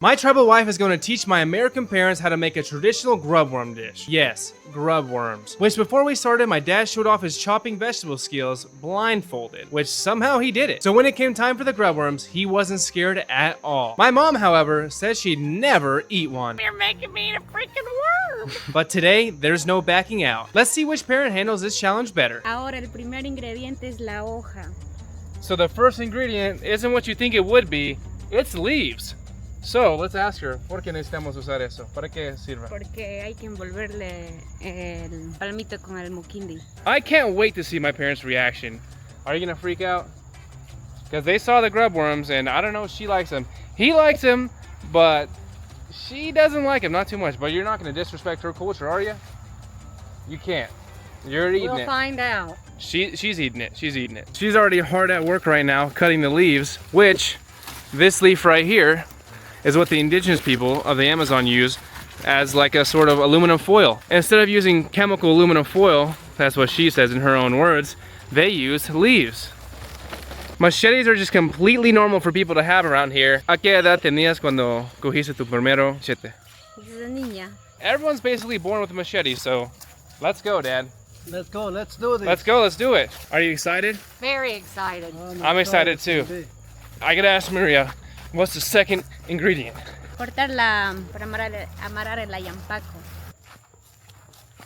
My tribal wife is going to teach my American parents how to make a traditional grub worm dish. Yes, grub worms. Which before we started, my dad showed off his chopping vegetable skills blindfolded, which somehow he did it. So when it came time for the grub worms, he wasn't scared at all. My mom, however, said she'd never eat one. You're making me eat a freaking worm. But today, there's no backing out. Let's see which parent handles this challenge better. Ahora el primer ingrediente es la hoja. So the first ingredient isn't what you think it would be, it's leaves. So let's ask her, ¿por qué necesitamos usar eso? ¿Para qué sirve? Porque hay que envolverle el palmito con el mukindi. I can't wait to see my parents' reaction. Are you gonna freak out? Because they saw the grub worms and I don't know if she likes them. He likes them, but she doesn't like them, not too much. But you're not gonna disrespect her culture, are you? You can't. You're eating it. We'll find out. She's eating it, she's eating it. She's already hard at work right now, cutting the leaves, which this leaf right here is what the indigenous people of the Amazon use as like a sort of aluminum foil. Instead of using chemical aluminum foil, that's what she says in her own words, they use leaves. Machetes are just completely normal for people to have around here. ¿A qué edad tenías cuando cogiste tu primero machete? Desde niña. Everyone's basically born with a machete, so let's go, Dad. Let's go, let's do this. Let's go, let's do it. Are you excited? Very excited. I'm excited too. I gotta ask Maria, what's the second ingredient? Cortar para amarrar el ayampaco.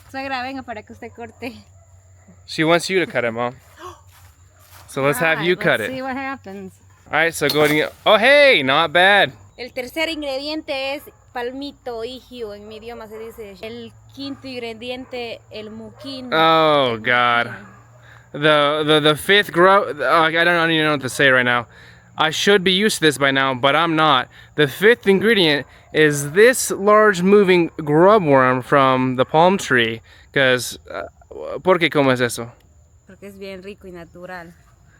Suegra, venga para que usted corte. She wants you to cut it, Mom. So let's have you cut Let's it. see what happens. All right, so go ahead and get, oh hey, not bad. El tercer ingrediente es palmito, hijio, en mi idioma se dice. El quinto ingrediente, el muquín. Oh God. The fifth grub, I don't even know what to say right now. I should be used to this by now, but I'm not. The fifth ingredient is this large moving grub worm from the palm tree. Because, ¿por qué comes eso? Porque es bien rico y natural.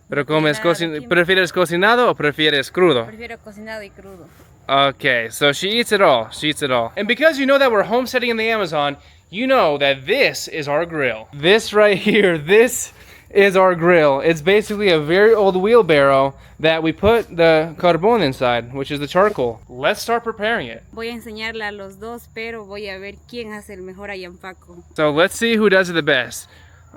¿Pero prefieres cocinado o prefieres crudo? Prefiero cocinado y crudo. Okay, so she eats it all. She eats it all. And because you know that we're homesteading in the Amazon, you know that this is our grill. This right here, this is our grill. It's basically a very old wheelbarrow that we put the carbón inside, which is the charcoal. Let's start preparing it. Voy a enseñarle a los dos, pero voy a ver quién hace el mejor ayampaco. So let's see who does it the best.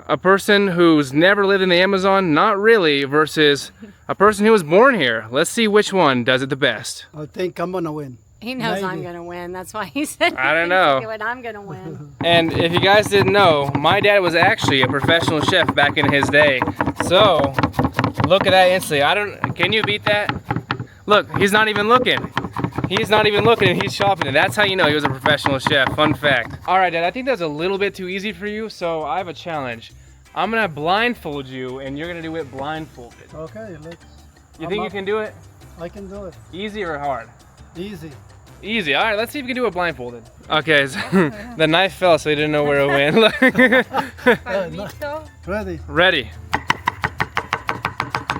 A person who's never lived in the Amazon, not really, versus a person who was born here. Let's see which one does it the best. I think I'm gonna win. He knows Maybe. I'm gonna win. That's why he said. I don't know. I'm gonna win. And if you guys didn't know, my dad was actually a professional chef back in his day. So, look at that instantly. Can you beat that? Look, he's not even looking. He's not even looking and he's chopping it. That's how you know he was a professional chef. Fun fact. All right, Dad, I think that's a little bit too easy for you, so I have a challenge. I'm gonna blindfold you and you're gonna do it blindfolded. Okay, let's. You think you can do it? I can do it. Easy or hard? Easy. Easy. All right, let's see if we can do it blindfolded. Okay, so the knife fell, so he didn't know where it went. Palmito. Ready? Ready.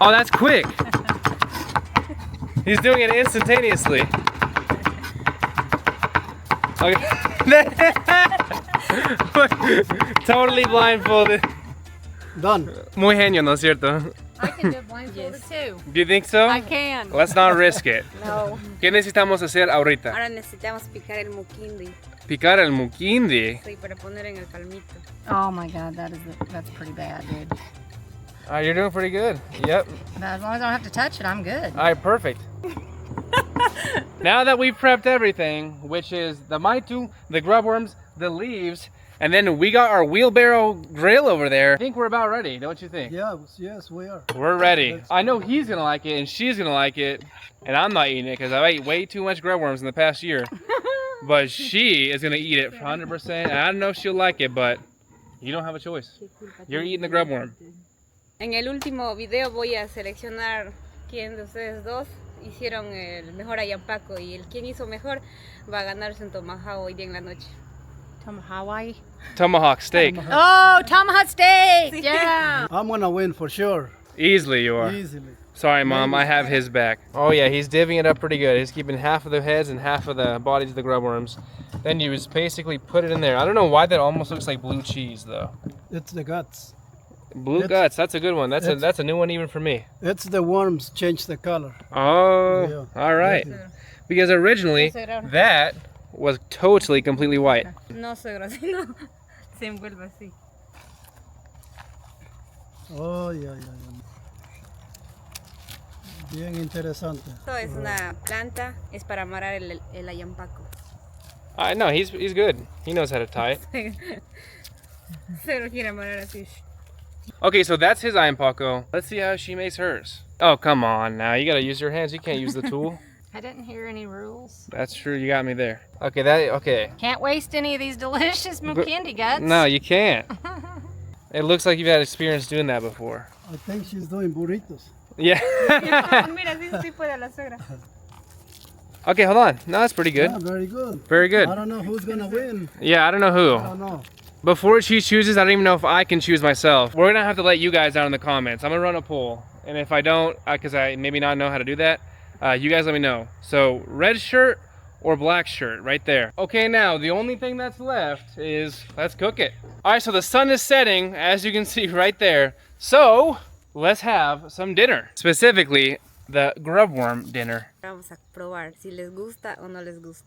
Oh, that's quick. He's doing it instantaneously. Okay. Totally blindfolded. Done. Muy genio, ¿no es cierto? I can do it blindfolded too. Do you think so? I can. Let's not risk it. No. ¿Qué necesitamos hacer ahorita? Ahora necesitamos picar el mukindi. Picar el mukindi. Sí, para poner en el palmito. Oh my God, that's pretty bad, dude. You're doing pretty good. Yep. As long as I don't have to touch it, I'm good. All right, perfect. Now that we've prepped everything, which is the maitu, the grub worms, the leaves, and then we got our wheelbarrow grill over there, I think we're about ready, don't you think? Yes, we are. We're ready. I know he's gonna like it and she's gonna like it, and I'm not eating it because I ate way too much grub worms in the past year. But she is gonna eat it 100%. I don't know if she'll like it, but you don't have a choice. You're eating the grub worm. En el último video voy a seleccionar quién de ustedes dos hicieron el mejor ayampaco y el quien hizo mejor va a ganarse un tomahawk hoy día en la noche. Hawaii. Tomahawk steak. Oh, tomahawk steak! Yeah. I'm gonna win for sure. Easily you are. Easily. Sorry, Mom, I have his back. Oh yeah, he's divvying it up pretty good. He's keeping half of the heads and half of the bodies of the grub worms. Then you just basically put it in there. I don't know why that almost looks like blue cheese though. It's the guts. Blue guts, that's a good one. That's a new one even for me. It's the worms change the color. Oh, Yeah. all right. Because originally, that was totally, completely white. No, suegro, así no. Se envuelve así. Oh, yeah. Bien interesante. Esto es una planta, es para amarrar el ayampaco. No, he's good. He knows how to tie it. Se lo quiere amarrar así. Okay, so that's his ayampaco. Let's see how she makes hers. Oh, come on now. You gotta use your hands. You can't use the tool. I didn't hear any rules. That's true. You got me there. Okay. Can't waste any of these delicious candy guts. No, you can't. It looks like you've had experience doing that before. I think she's doing burritos. Yeah. Mira, así puede la suegra. Okay, hold on. No, that's pretty good. Yeah, very good. Very good. I don't know who's gonna win. Yeah, I don't know who. I don't know. Before she chooses, I don't even know if I can choose myself. We're gonna have to let you guys down in the comments. I'm gonna run a poll. And if I don't, because I maybe not know how to do that, you guys let me know. So red shirt or black shirt right there. Okay, now the only thing that's left is let's cook it. All right, so the sun is setting, as you can see right there. So let's have some dinner. Specifically, the grub worm dinner. Vamos a probar si les gusta o no les gusta.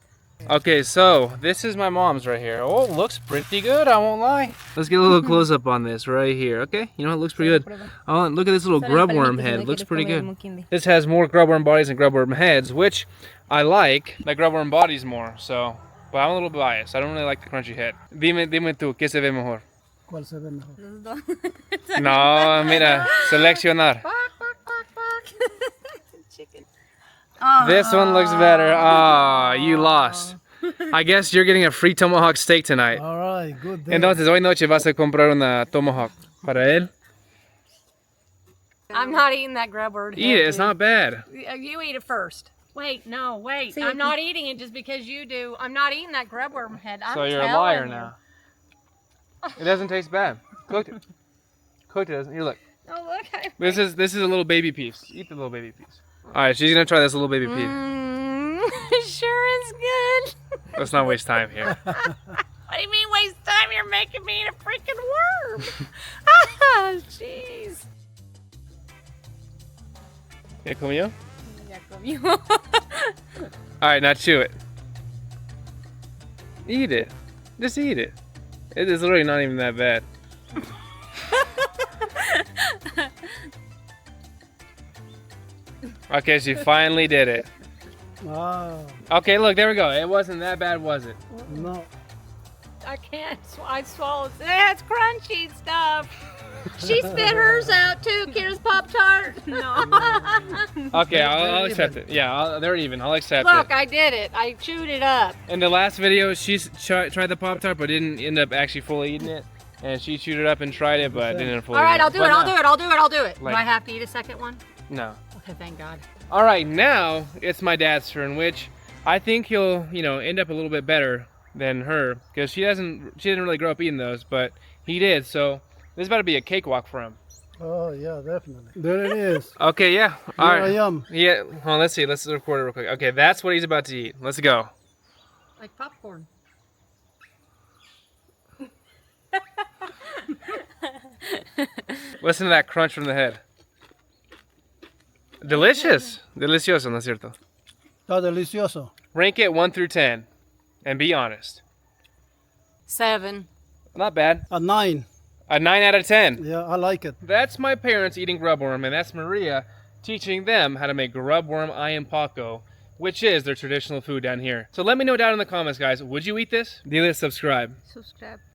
Okay, so this is my mom's right here. Oh, looks pretty good, I won't lie. Let's get a little close up on this right here, okay? You know, it looks pretty good. Oh, and look at this little grub worm head. Looks pretty good. This has more grub worm bodies and grub worm heads, which I like the grub worm bodies more, so. But I'm a little biased. I don't really like the crunchy head. Dime tú, ¿qué se ve mejor? ¿Cuál se ve mejor? Los dos. No, mira, seleccionar. Chicken. This one looks better. Ah, you lost. I guess you're getting a free tomahawk steak tonight. All right, good day. Entonces, hoy noche vas a comprar una tomahawk para él. I'm not eating that grub bird. Eat it, it's not bad. You eat it first. Wait, no, wait. See, I'm not eating it just because you do. I'm not eating that grub worm head. I'm So you're a telling liar you. now. It doesn't taste bad. Cooked it. Cooked it. Here, look. Oh, look. This is a little baby piece. Eat the little baby piece. All right, she's gonna try this little baby piece. It sure is good. Let's not waste time here. What do you mean waste time? You're making me eat a freaking worm. Jeez. ¿Ya comió? Ya comió. All right, now chew it. Eat it. Just eat it. It is literally not even that bad. Okay, she finally did it. Ah, Okay, look, there we go. It wasn't that bad, was it? no. I can't. I swallowed. That's crunchy stuff. She spit hers out too. Kira's Pop Tart. No. Okay, I'll accept it. Yeah, they're even. I'll accept Look, it. I did it. I chewed it up. In the last video, she tried the Pop-Tart, but didn't end up actually fully eating it. And she chewed it up and tried it, but didn't fully All right, eat I'll do it. But I'll do it. I'll do it. I'll do it. Like- Do I have to eat a second one? No. Okay, thank God. All right, now it's my dad's turn, which I think he'll, end up a little bit better than her, because she didn't really grow up eating those, but he did. So this is about to be a cakewalk for him. Oh, yeah, definitely. There it is. Okay, yeah. All Here right. I am. Yeah. Hold on, let's see. Let's record it real quick. Okay, that's what he's about to eat. Let's go. Like popcorn. Listen to that crunch from the head. Delicious. Delicioso, ¿no es cierto? Está delicioso. Rank it 1 through 10, and be honest. 7. Not bad. A 9. A 9 out of 10. Yeah, I like it. That's my parents eating grub worm, and that's Maria teaching them how to make grub worm ayampaco, which is their traditional food down here. So let me know down in the comments, guys. Would you eat this? Dile subscribe. Subscribe.